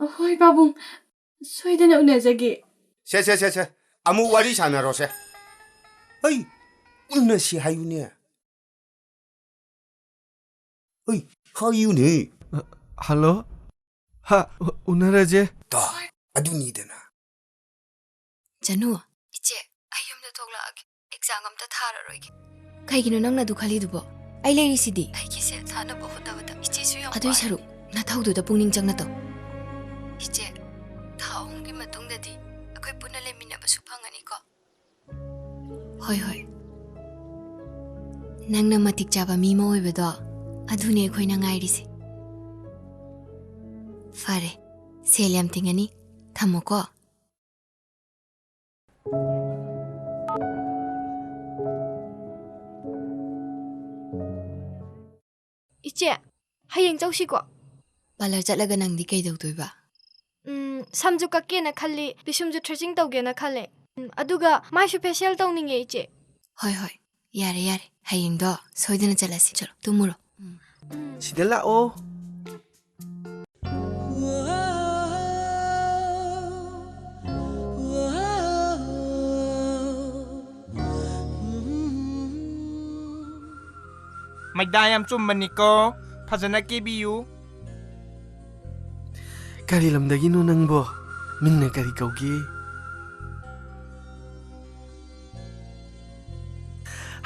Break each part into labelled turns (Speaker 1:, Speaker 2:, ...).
Speaker 1: ꯍꯣꯏ ꯄꯥꯕꯨꯡ ꯁꯣꯏꯗꯅ ꯎꯅꯖꯒꯦ
Speaker 2: ꯁꯦ ꯑꯃꯨꯛ ꯋꯥꯔꯤ ꯁꯥꯟꯅꯔꯣꯁꯦ ꯑꯩ ꯎꯟꯅꯁꯤ ꯍꯥꯏꯌꯨꯅꯦ ꯑꯩ ꯍꯥꯏꯌꯨꯅꯦ
Speaker 3: ꯍꯜꯂꯣ ꯍꯥ ꯎꯅꯔꯖꯦ
Speaker 2: ꯇꯣ ꯑꯗꯨꯅꯤꯗꯅ
Speaker 4: ꯖꯅꯨ ꯏꯆꯦ ꯑꯩ ꯌꯨꯝꯗ ꯊꯣꯛꯂꯛꯑꯒꯦ ꯑꯦꯛꯖꯥꯝ ꯑꯝꯇ ꯊꯥꯔꯔꯣꯏꯒꯦ ꯀꯩꯒꯤꯅꯣ ꯅꯪꯅ ꯑꯗꯨ ꯈꯜꯂꯤꯗꯨꯕꯣ ꯑꯩ ꯂꯩꯔꯤꯁꯤꯗꯤ ꯑꯩꯒꯤ ꯁꯦꯜ ꯊꯥꯅꯕ ꯍꯣꯠꯅꯕꯗ ꯏꯆꯦꯁꯨ ꯌꯥꯝ ꯑꯗꯨꯏ ꯁꯔꯨꯛ ꯅꯊꯧꯗꯨꯗ ꯄꯨꯛꯅꯤꯡ ꯆꯪꯅ ꯇꯧ ꯏꯆꯦ ꯊꯥ 3ꯒꯤ ꯃꯇꯨꯡꯗꯗꯤ ꯑꯩꯈꯣꯏ ꯄꯨꯟꯅ ꯂꯩꯃꯤꯟꯅꯕꯁꯨ ꯐꯪꯒꯅꯤꯀꯣ ꯍꯣꯏ ꯅꯪꯅ ꯃꯇꯤꯛ ꯆꯥꯕ ꯃꯤ ꯑꯃ ꯑꯣꯏꯕꯗꯣ ꯑꯗꯨꯅꯦ ꯑꯩꯈꯣꯏꯅ ꯉꯥꯏꯔꯤꯁꯦ ꯐꯔꯦ ꯁꯦꯜ ꯌꯥꯝ ꯇꯤꯡꯉꯅꯤ ꯊꯝꯃꯣꯀꯣ
Speaker 5: 이제 하영 쩌우시고
Speaker 4: ꯄꯥꯔꯂꯔ ꯆꯠꯂꯒ ꯅꯪꯗꯤ ꯀꯩꯗꯧꯗꯣꯏꯕ
Speaker 5: 삼주 깎게나 칼리 비숨주 트레징 떠게나 칼레 아두가 마이슈 페셜 떠닝에 이제
Speaker 4: ꯍꯣꯏ ꯌꯥꯔꯦ ꯍꯌꯦꯡꯗꯣ ꯁꯣꯏꯗꯅ ꯆꯠꯂꯁꯤ ꯆꯠꯂꯣ ꯇꯨꯝꯃꯨꯔꯣ
Speaker 3: 시대 라오
Speaker 6: 마이다얌 좀 마니까 파자나 깨비유
Speaker 3: ꯀꯔꯤ ꯂꯝꯗꯒꯤꯅꯣ ꯅꯪꯕꯣ ꯃꯤꯡꯅ ꯀꯔꯤ ꯀꯧꯒꯦ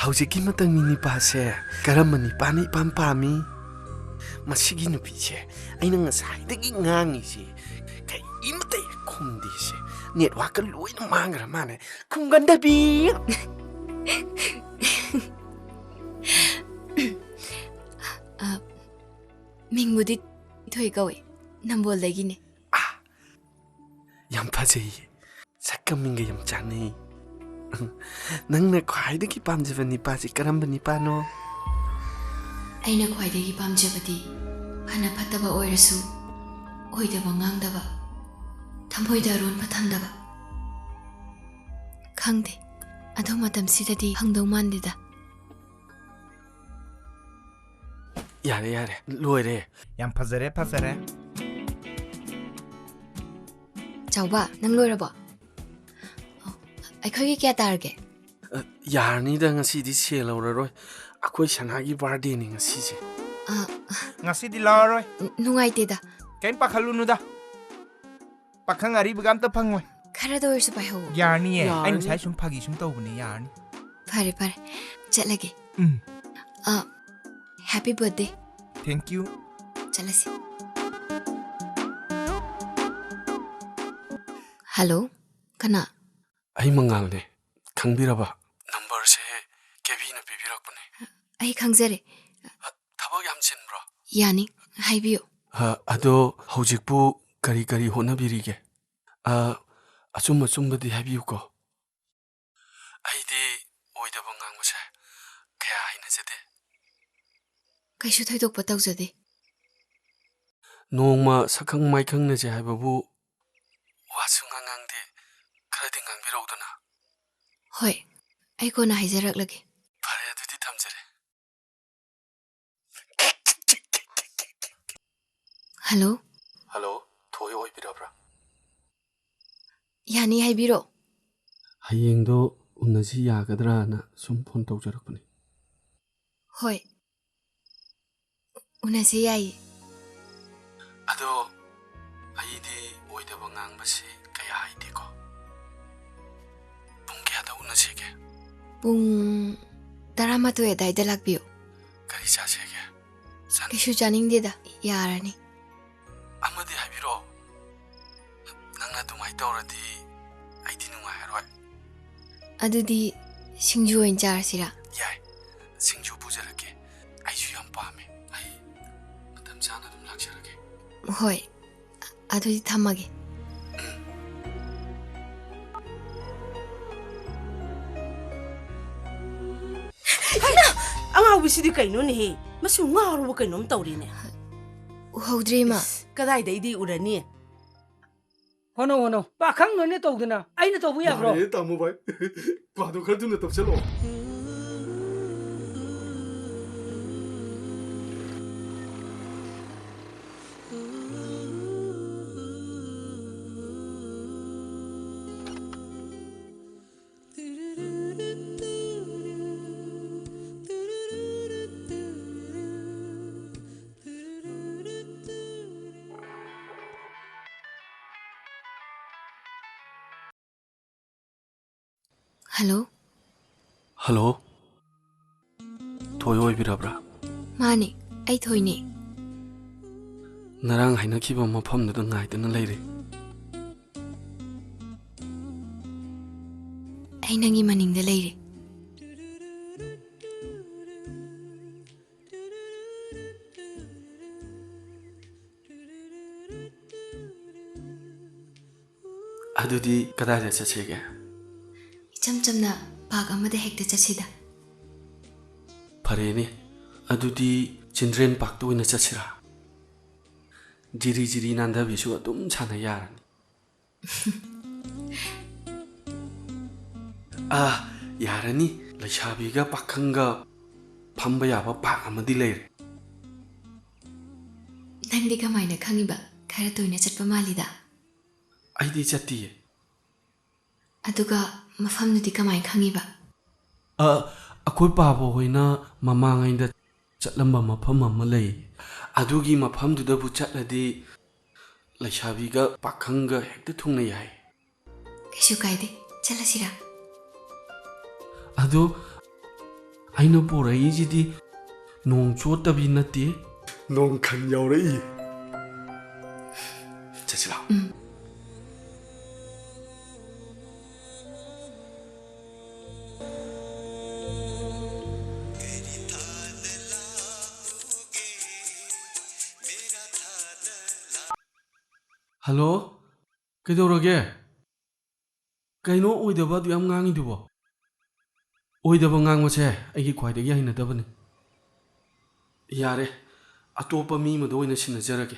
Speaker 3: ꯍꯧꯖꯤꯛꯀꯤ ꯃꯇꯝꯒꯤ ꯅꯤꯄꯥꯁꯦ ꯀꯔꯝꯕ ꯅꯤꯄꯥꯅ ꯏꯄꯥꯝ ꯄꯥꯝꯃꯤ ꯃꯁꯤꯒꯤ ꯅꯨꯄꯤꯁꯦ ꯑꯩꯅ ꯉꯁꯥꯏꯗꯒꯤ ꯉꯥꯡꯉꯤꯁꯦ ꯀꯩꯃꯇ ꯈꯨꯝꯗꯦꯁꯦ ꯅꯦꯠꯋꯥꯛꯀ ꯂꯣꯏꯅ ꯃꯥꯡꯈ꯭ꯔ ꯃꯥꯅꯦ ꯈꯨꯝꯒꯟꯗꯕꯤ
Speaker 4: ꯃꯤꯡꯕꯨꯗꯤ ꯊꯣꯏ ꯀꯧꯏ ꯅꯝꯕꯣꯜꯗꯒꯤꯅꯦ
Speaker 3: ꯌꯥꯝ ꯐꯖꯩꯌꯦ ꯁꯛꯀ ꯃꯤꯡꯒ ꯌꯥꯝ ꯆꯥꯟꯅꯩ ꯅꯪꯅ ꯈ꯭ꯋꯥꯏꯗꯒꯤ ꯄꯥꯝꯖꯕ ꯅꯤꯄꯥꯁꯤ ꯀꯔꯝꯕ ꯅꯤꯄꯥꯅꯣ
Speaker 4: ꯑꯩꯅ ꯈ꯭ꯋꯥꯏꯗꯒꯤ ꯄꯥꯝꯖꯕꯗꯤ ꯐꯅ ꯐꯠꯇꯕ ꯑꯣꯏꯔꯁꯨ ꯑꯣꯏꯗꯕ ꯉꯥꯡꯗꯕ ꯊꯃꯣꯏꯗ ꯑꯔꯣꯟꯕ ꯊꯝꯗꯕ ꯈꯪꯗꯦ ꯑꯗꯨ ꯃꯇꯝꯁꯤꯗꯗꯤ ꯐꯪꯗꯧ ꯃꯥꯟꯗꯦꯗ
Speaker 3: ꯌꯥꯔꯦ ꯂꯣꯏꯔꯦ
Speaker 6: 얌 파자래
Speaker 4: ꯆꯥꯎꯕ ꯅꯪ ꯂꯣꯏꯔꯕꯣ ꯑꯩꯈꯣꯏꯒꯤ ꯀꯌꯥ ꯇꯥꯔꯒꯦ
Speaker 3: ꯌꯥꯔꯅꯤꯗ ꯉꯁꯤꯗꯤ ꯁꯦꯜ ꯂꯧꯔꯔꯣꯏ ꯑꯩꯈꯣꯏ ꯁꯅꯥꯒꯤ ꯕꯥꯔꯗꯦꯅꯤ ꯉꯁꯤꯁꯦ
Speaker 6: ngasi dilaroi
Speaker 4: ꯅꯨꯡꯉꯥꯏꯇꯦꯗ
Speaker 6: kain pakhalunuda pakhang ariba amta phangoi
Speaker 4: ꯈꯔꯗ ꯑꯣꯏꯔꯁꯨ ꯄꯥꯏꯍꯧ
Speaker 6: yarni e
Speaker 3: Yarni.
Speaker 6: ain sai sum phagi sum tawbne yarni
Speaker 4: ꯐꯔꯦ ꯆꯠꯂꯒꯦ ꯍꯦꯄꯤ ꯕꯔꯊꯗꯦ
Speaker 6: thank you
Speaker 4: ꯆꯠꯂꯁꯤ ꯍꯜꯂꯣ ꯀꯅꯥ
Speaker 3: ꯑꯩ ꯃꯉꯥꯜꯅꯦ ꯈꯪꯕꯤꯔꯕ ꯅꯝꯕꯔꯁꯦ ꯀꯦꯕꯤꯅ ꯄꯤꯕꯤꯔꯛꯄꯅꯦ
Speaker 4: ꯑꯩ ꯈꯪꯖꯔꯦ
Speaker 3: ꯊꯕꯛ ꯌꯥꯝ ꯆꯤꯟꯕ꯭ꯔꯣ
Speaker 4: ꯌꯥꯅꯤ ꯍꯥꯏꯕꯤꯌꯨ
Speaker 3: ꯑꯗꯣ ꯍꯧꯖꯤꯛꯄꯨ ꯀꯔꯤ ꯍꯣꯠꯅꯕꯤꯔꯤꯒꯦ ꯑꯆꯨꯝꯕꯗꯤ ꯍꯥꯏꯕꯤꯌꯨꯀꯣ ꯑꯩꯗꯤ ꯑꯣꯏꯗꯕ ꯉꯥꯡꯕꯁꯦ ꯀꯌꯥ ꯍꯩꯅꯖꯗꯦ
Speaker 4: ꯀꯩꯁꯨ ꯊꯣꯏꯗꯣꯛꯄ ꯇꯧꯖꯗꯦ
Speaker 3: ꯅꯣꯡꯃ ꯁꯛꯈꯪ ꯃꯥꯏꯈꯪꯅꯁꯦ ꯍꯥꯏꯕꯕꯨ ꯋꯥꯁꯨ ꯉꯥꯡꯗꯦ ꯈꯔꯗꯤ ꯉꯥꯡꯕꯤꯔꯧꯗꯅ
Speaker 4: ꯍꯣꯏ ꯑꯩ ꯀꯣꯟꯅ ꯍꯥꯏꯖꯔꯛꯂꯒꯦ
Speaker 3: ꯐꯔꯦ ꯑꯗꯨꯗꯤ ꯊꯝꯖꯔꯦ
Speaker 4: ꯍꯜꯂꯣ
Speaker 3: ꯊꯣꯏ ꯑꯣꯏꯕꯤꯔꯕ꯭ꯔꯥ
Speaker 4: ꯌꯥꯅꯤ ꯍꯥꯏꯕꯤꯔꯣ
Speaker 3: ꯍꯌꯦꯡꯗꯣ ꯎꯅꯁꯤ ꯌꯥꯒꯗ꯭ꯔꯥꯅ ꯁꯨꯝ ꯐꯣꯟ ꯇꯧꯖꯔꯛꯄꯅꯤ
Speaker 4: ꯍꯣꯏ ꯎꯅꯁꯤ ꯌꯥꯏꯌꯦ
Speaker 3: ꯑꯗꯣ ꯑꯩꯗꯤ ꯑꯣꯏꯗꯕ ꯉꯥꯡꯕꯁꯤ ꯀꯌꯥ ꯍꯩꯇꯦꯀꯣ ꯄꯨꯡ ꯀꯌꯥꯗ ꯎꯅꯁꯤꯒꯦ
Speaker 4: ꯄꯨꯡ 11 ꯑꯗꯥꯏꯗ ꯂꯥꯛꯄꯤꯌꯨ
Speaker 3: ꯀꯔꯤ ꯆꯥꯁꯤꯒꯦ
Speaker 4: ꯀꯩꯁꯨ ꯆꯥꯅꯤꯡꯗꯦꯗ ꯌꯥꯔꯅꯤ
Speaker 3: ꯑꯃꯗꯤ ꯍꯥꯏꯕꯤꯔꯛꯑꯣ ꯅꯪꯅ ꯑꯗꯨꯃꯥꯏꯅ ꯇꯧꯔꯗꯤ ꯑꯩꯗꯤ ꯅꯨꯡꯉꯥꯏꯔꯔꯣꯏ
Speaker 4: ꯑꯗꯨꯗꯤ ꯁꯤꯡꯖꯨ ꯑꯣꯏꯅ ꯆꯥꯔꯁꯤꯔꯥ
Speaker 3: ꯌꯥꯏ ꯁꯤꯡꯖꯨ ꯄꯨꯖꯔꯛꯀꯦ ꯑꯩꯁꯨ ꯌꯥꯝ ꯄꯥꯝꯃꯦ ꯑꯩ ꯃꯇꯝ ꯆꯥꯅ ꯑꯗꯨꯝ ꯂꯥꯛꯆꯔꯒꯦ
Speaker 4: ꯍꯣꯏ ꯑꯗꯨꯗꯤ ꯊꯝꯃꯒꯦ
Speaker 7: ꯑꯉꯥꯎꯕꯤꯁꯤꯗꯤ ꯀꯩꯅꯣꯅꯦꯍꯦ ꯃꯁꯤ ꯉꯥꯎꯔꯕ ꯀꯩꯅꯣꯝ ꯇꯧꯔꯤꯅꯦ
Speaker 4: ꯎꯍꯧꯗ꯭ꯔꯦ ꯏꯃꯥ
Speaker 7: ꯀꯗꯥꯏꯗꯩꯗꯤ ꯎꯔꯅꯤ
Speaker 8: ꯍꯣꯅꯧ ꯄꯥꯈꯪ ꯅꯣꯏꯅ ꯇꯧꯗꯅ ꯑꯩꯅ ꯇꯧꯕ ꯌꯥꯕ꯭ꯔꯣ
Speaker 3: ꯇꯥꯃꯣ ꯚꯥꯏ ꯄꯥꯗꯣ ꯈꯔ ꯊꯨꯅ ꯇꯧꯁꯜꯂꯛꯑꯣ
Speaker 4: ꯍꯜꯂꯣ
Speaker 3: ꯍꯜꯂꯣ ꯊꯣꯏ ꯑꯣꯏꯕꯤꯔꯕ꯭ꯔꯥ
Speaker 4: ꯃꯥꯅꯦ ꯑꯩ ꯊꯣꯏꯅꯦ
Speaker 3: ꯉꯔꯥꯡ ꯍꯥꯏꯅꯈꯤꯕ ꯃꯐꯝꯗꯨꯗ ꯉꯥꯏꯗꯨꯅ ꯂꯩꯔꯦ
Speaker 4: ꯑꯩ ꯅꯪꯒꯤ ꯃꯅꯤꯡꯗ ꯂꯩꯔꯦ
Speaker 3: ꯑꯗꯨꯗꯤ ꯀꯗꯥꯏꯗ ꯆꯠꯁꯤꯒꯦ
Speaker 4: ꯏꯆꯝ ꯆꯝꯅ ꯄꯥꯔꯛ ꯑꯃꯗ ꯍꯦꯛꯇ ꯆꯠꯁꯤꯗ
Speaker 3: ꯐꯔꯦꯅꯦ ꯑꯗꯨꯗꯤ ꯆꯤꯜꯗ꯭ꯔꯦꯟ ꯄꯥꯔꯛꯇ ꯑꯣꯏꯅ ꯆꯠꯁꯤꯔꯥ ꯖꯤꯔꯤ ꯖꯤꯔꯤ ꯅꯥꯟꯗꯕꯤꯁꯨ ꯑꯗꯨꯝ ꯁꯥꯟꯅ ꯌꯥꯔꯅꯤ ꯌꯥꯔꯅꯤ ꯂꯩꯁꯥꯕꯤꯒ ꯄꯥꯈꯪꯒ ꯐꯝꯕ ꯌꯥꯕ ꯄꯥꯔꯛ ꯑꯃꯗꯤ ꯂꯩꯔꯦ
Speaker 4: ꯅꯪꯗꯤ ꯀꯃꯥꯏꯅ ꯈꯪꯉꯤꯕ ꯈꯔ ꯇꯣꯏꯅ ꯆꯠꯄ ꯃꯥꯜꯂꯤꯗ
Speaker 3: ꯑꯩꯗꯤ ꯆꯠꯇꯤꯌꯦ
Speaker 4: ꯑꯗꯨꯒ ꯃꯐꯝꯗꯨꯗꯤ ꯀꯃꯥꯏꯅ ꯈꯪꯉꯤꯕ
Speaker 3: ꯑꯩꯈꯣꯏ ꯄꯥꯕ ꯍꯣꯏꯅ ꯃꯃꯥꯡꯉꯩꯗ ꯆꯠꯂꯝꯕ ꯃꯐꯝ ꯑꯃ ꯂꯩ ꯑꯗꯨꯒꯤ ꯃꯐꯝꯗꯨꯗꯕꯨ ꯆꯠꯂꯗꯤ ꯂꯩꯁꯥꯕꯤꯒ ꯄꯥꯈꯪꯒ ꯍꯦꯛꯇ ꯊꯨꯡꯅ ꯌꯥꯏ
Speaker 4: ꯀꯩꯁꯨ ꯀꯥꯏꯗꯦ ꯆꯠꯂꯁꯤꯔꯥ
Speaker 3: ꯑꯗꯣ ꯑꯩꯅ ꯄꯣꯔꯛꯏꯁꯤꯗꯤ ꯅꯣꯡ ꯆꯣꯠꯇꯕꯤ ꯅꯠꯇꯦ ꯅꯣꯡ ꯈꯟ ꯌꯥꯎꯔꯛꯏ ꯆꯠꯁꯤ ꯂꯥꯎ ꯍꯜꯂꯣ ꯀꯩꯗꯧꯔꯒꯦ ꯀꯩꯅꯣ ꯑꯣꯏꯗꯕ ꯑꯗꯨ ꯌꯥꯝ ꯉꯥꯡꯉꯤꯗꯨꯕꯣ ꯑꯣꯏꯗꯕ ꯉꯥꯡꯕꯁꯦ ꯑꯩꯒꯤ ꯈ꯭ꯋꯥꯏꯗꯒꯤ ꯍꯩꯅꯗꯕꯅꯤ ꯌꯥꯔꯦ ꯑꯇꯣꯞꯄ ꯃꯤ ꯑꯃꯗ ꯑꯣꯏꯅ ꯁꯤꯟꯅꯖꯔꯒꯦ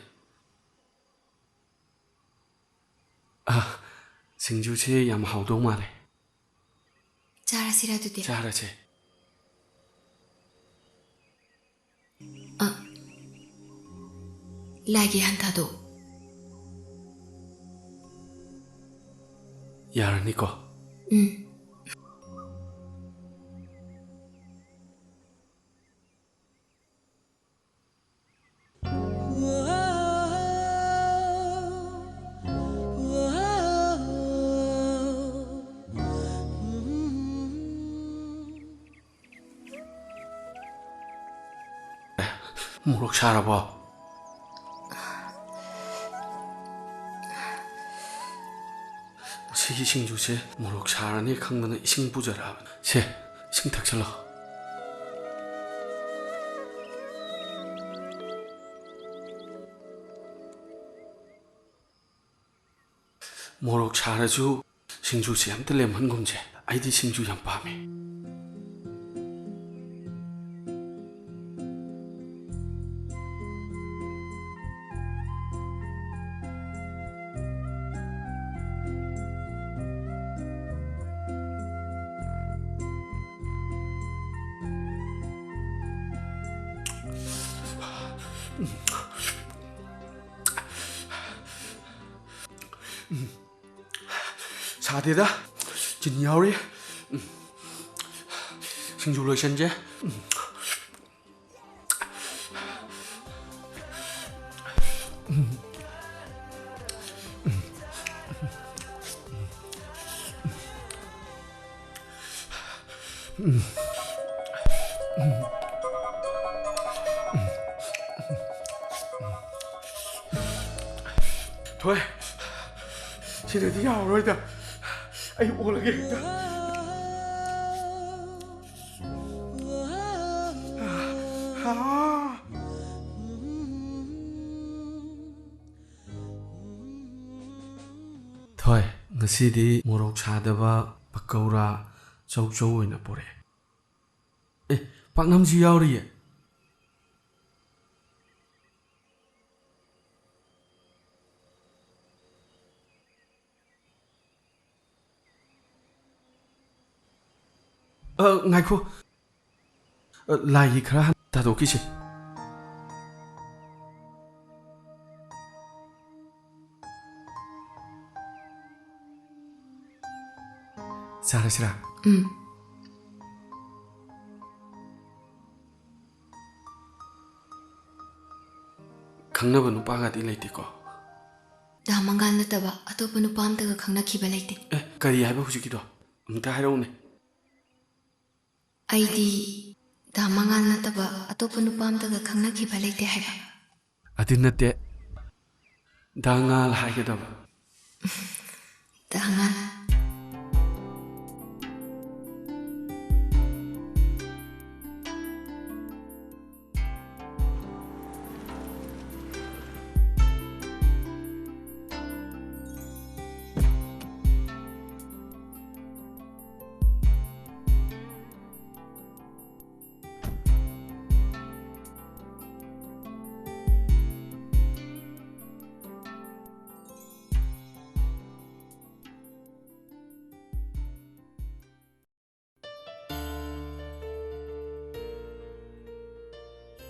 Speaker 3: ꯁꯤꯡꯖꯨꯁꯦ ꯌꯥꯝ ꯍꯥꯎꯗꯧ ꯃꯥꯜꯂꯦ
Speaker 4: ꯆꯥꯔꯁꯤꯔꯥ ꯑꯗꯨꯗꯤ
Speaker 3: ꯆꯥꯔꯁꯦ
Speaker 4: ꯂꯥꯏꯒꯤ ꯍꯟꯊꯗꯣ
Speaker 3: ꯌꯥꯔꯅꯤꯀꯣ ꯃꯣꯔꯣꯛ ꯁꯥꯔꯕꯣ ꯁꯤꯒꯤ ꯁꯤꯡꯖꯨꯁꯦ ꯃꯣꯔꯣꯛ ꯁꯥꯔꯅꯤ ꯈꯪꯗꯅ ꯏꯁꯤꯡ ꯄꯨꯖꯔꯛꯑꯕꯅꯤ ꯁꯦ ꯏꯁꯤꯡ ꯊꯛꯆꯜꯂꯣ ꯃꯣꯔꯣꯛ ꯁꯥꯔꯁꯨ ꯁꯤꯡꯖꯨꯁꯦ ꯑꯝꯇ ꯂꯦꯝꯍꯟꯒꯨꯝꯁꯦ ꯑꯩꯗꯤ ꯁꯤꯡꯖꯨ ꯌꯥꯝ ꯄꯥꯝꯃꯦ 사대다 진야오리 생주 로션제 thôi xin được đi rồi đó anh ô là ghê đó thôi ngasi디 모록 사다바 바까우라 저우저우이나 보래 에 박남주 야우리에 ngài là gì khá ta tổ cái gì 잘하시라 강나바 누빠가디 레이티고
Speaker 4: 나 망갈 나타바 아토바 누빠 암타가 강나키바 레이티
Speaker 3: 에 까리 하이바 후지기도 음타 하려오네
Speaker 4: ꯑꯩꯗꯤ ꯗꯥ ꯃꯉꯥꯜ ꯅꯠꯇꯕ ꯑꯇꯣꯞꯄ ꯅꯨꯄꯥ ꯑꯝꯇꯒ ꯈꯪꯅꯈꯤꯕ ꯂꯩꯇꯦ ꯍꯥꯏꯕ
Speaker 3: ꯑꯗꯨ ꯅꯠꯇꯦ ꯗꯥꯉꯥꯜ ꯍꯥꯏꯒꯗꯕ
Speaker 4: ꯗꯥ ꯉꯥꯜ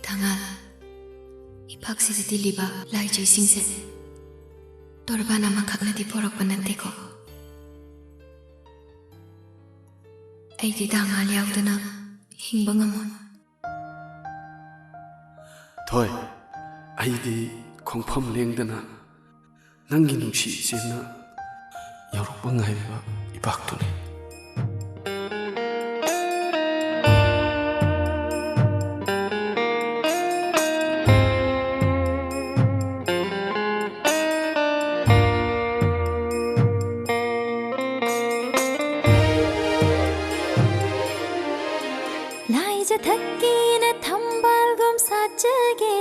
Speaker 4: ꯊꯥꯡꯉꯥꯜ ꯏꯄꯥꯛꯁꯤꯗ ꯇꯤꯜꯂꯤꯕ ꯂꯥꯏꯖꯩꯁꯤꯡꯁꯦ ꯇꯣꯔꯕꯥꯟ ꯑꯃꯈꯛꯅꯗꯤ ꯄꯣꯔꯛꯄ ꯅꯠꯇꯦꯀꯣ ꯑꯩꯗꯤ ꯊꯥꯡꯉꯥꯜ ꯌꯥꯎꯗꯅ ꯍꯤꯡꯕ ꯉꯝꯃꯣꯏ
Speaker 3: ꯊꯣꯏ ꯑꯩꯗꯤ ꯈꯣꯡꯐꯝ ꯂꯦꯡꯗꯅ ꯅꯪꯒꯤ ꯅꯨꯡꯁꯤ ꯏꯆꯦꯝꯅ ꯌꯧꯔꯛꯄ ꯉꯥꯏꯔꯤꯕ ꯏꯄꯥꯛꯇꯨꯅꯤ
Speaker 5: ꯊꯛꯀꯤꯅ ꯊꯝꯕꯥꯜꯒꯨꯝ ꯁꯥꯠꯆꯒꯦ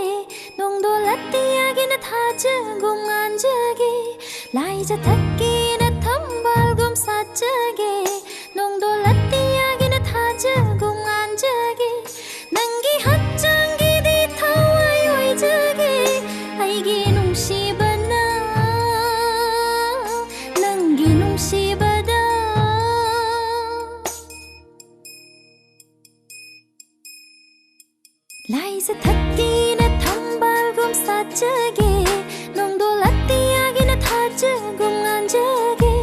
Speaker 5: ꯅꯣꯡꯗꯣ ꯂꯥꯇꯤꯌꯥꯒꯤꯅ ꯊꯥꯖꯒꯨꯝ ꯉꯥꯟꯖꯒꯦ ꯂꯥꯏꯖ ꯊꯛꯀꯤꯅ ꯊꯝꯕꯥꯜꯒꯨꯝ ꯁꯥꯠꯆꯒꯦ ꯅꯣꯡꯗꯣ ꯂꯥꯇꯤꯌꯥꯒꯤꯅ ꯊꯥꯖꯒꯨꯝ ꯉꯥꯟꯖꯒꯦ ꯅꯪꯒꯤ ꯍꯛꯆꯥꯡꯒꯤꯗꯤ ꯊꯋꯥꯏ ꯑꯣꯏꯖꯒꯦ ꯑꯩꯒꯤ ꯅꯨꯡꯁꯤꯕꯅ ꯅꯪꯒꯤ ꯅꯨꯡꯁꯤꯕꯗ ꯂꯥꯏꯖ ꯊꯛꯀꯤꯅ ꯊꯝꯕꯥꯜꯒꯨꯝ ꯁꯥꯠꯆꯒꯦ ꯅꯣꯡꯗꯣ ꯂꯥꯇꯤꯌꯥꯒꯤꯅ ꯊꯥꯖꯒꯨꯝ ꯉꯥꯟꯖꯒꯦ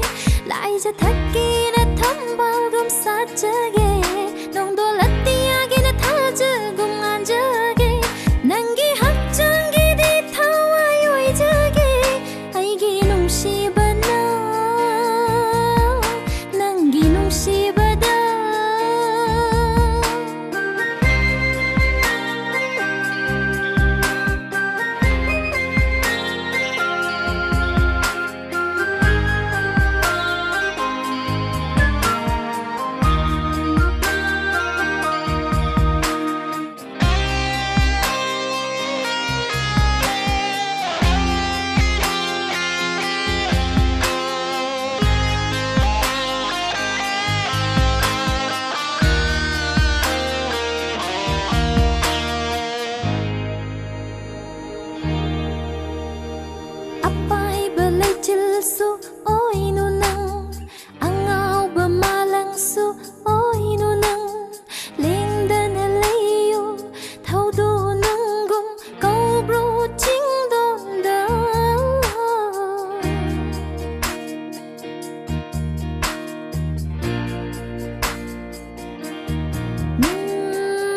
Speaker 5: ꯂꯥꯏꯖ ꯊꯛꯀꯤꯅ ꯊꯝꯕꯥꯜꯒꯨꯝ ꯁꯥꯠꯆꯒꯦ ꯅꯣꯡꯗꯣ ꯂꯥꯇꯤꯌꯥꯒꯤꯅ ꯊꯥꯖꯒꯨꯝ ꯉꯥꯟꯖꯒꯦ ꯅꯪꯒꯤ ꯍꯛꯆꯥꯡꯒꯤꯗꯤ ꯊꯋꯥꯏ ꯑꯣꯏꯖꯒꯦ ꯑꯩꯒꯤ ꯅꯨꯡꯁꯤꯕꯅ ꯅꯪꯒꯤ ꯅꯨꯡꯁꯤꯕꯗ ꯂꯩꯆꯤꯜꯁꯨ ꯑꯣꯏꯅꯨ ꯅꯪ ꯑꯉꯥꯎꯕ ꯃꯥꯂꯪꯁꯨ ꯑꯣꯏꯅꯨ ꯅꯪ ꯂꯦꯡꯗꯅ ꯂꯩꯌꯨ ꯊꯧꯗꯨ ꯅꯪꯒꯨꯝ ꯀꯧꯕ꯭ꯔꯣ ꯆꯤꯡꯗꯣꯟꯗ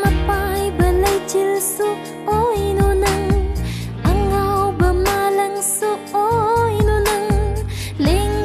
Speaker 5: ꯑꯄꯥꯏꯕ ꯂꯩꯆꯤꯜꯁꯨ ꯑꯣꯏꯅꯨ ꯅꯪ ꯑꯉꯥꯎꯕ ꯃꯥꯂꯪꯁꯨ ꯑꯣꯏꯅꯨ ꯅꯪ ꯂꯦꯡ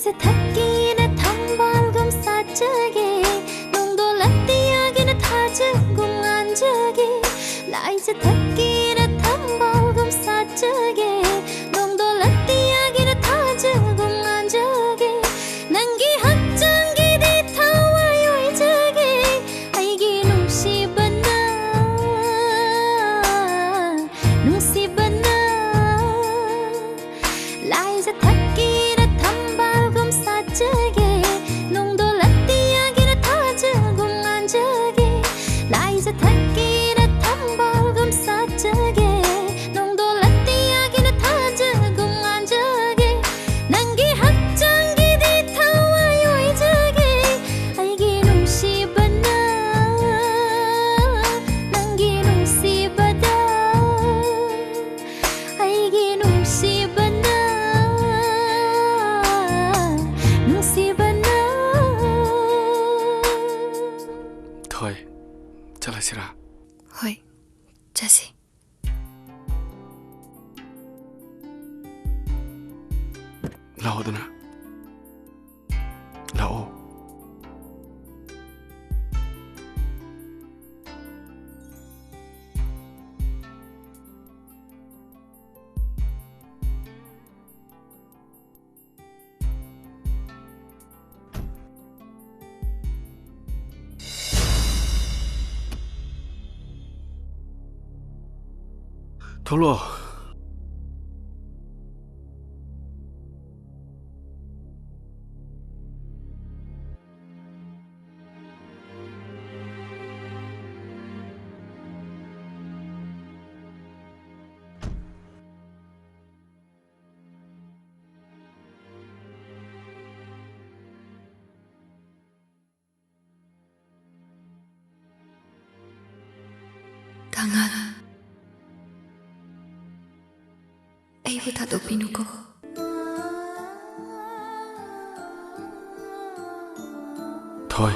Speaker 4: 라이즈 탁기나 탐발금 사적에 농도 라띠야기나 타즈궁 안적에 라이즈 탁기나 탐발금 사적에 농도 라띠야기나 타즈궁 안적에 난기 학장기 디타와요 이적에 아이기 농시바나 농시바나 라이즈 탁기나 탐발금 사적에 농도 라띠야기나 타즈궁 안적에 라이즈 탁기나 탐발금 사적에 농도 라띠야기나 타즈궁 안적에 난기 학장기 디타와요 이적에 아이기 농시바나 난기 농시바다 아이기 농시바나 농시바나
Speaker 3: thôi 잘하시라.
Speaker 4: 헐 자세
Speaker 3: 나오드나 나오. 돌로
Speaker 4: 강아 아이부 다독비누고
Speaker 3: thôi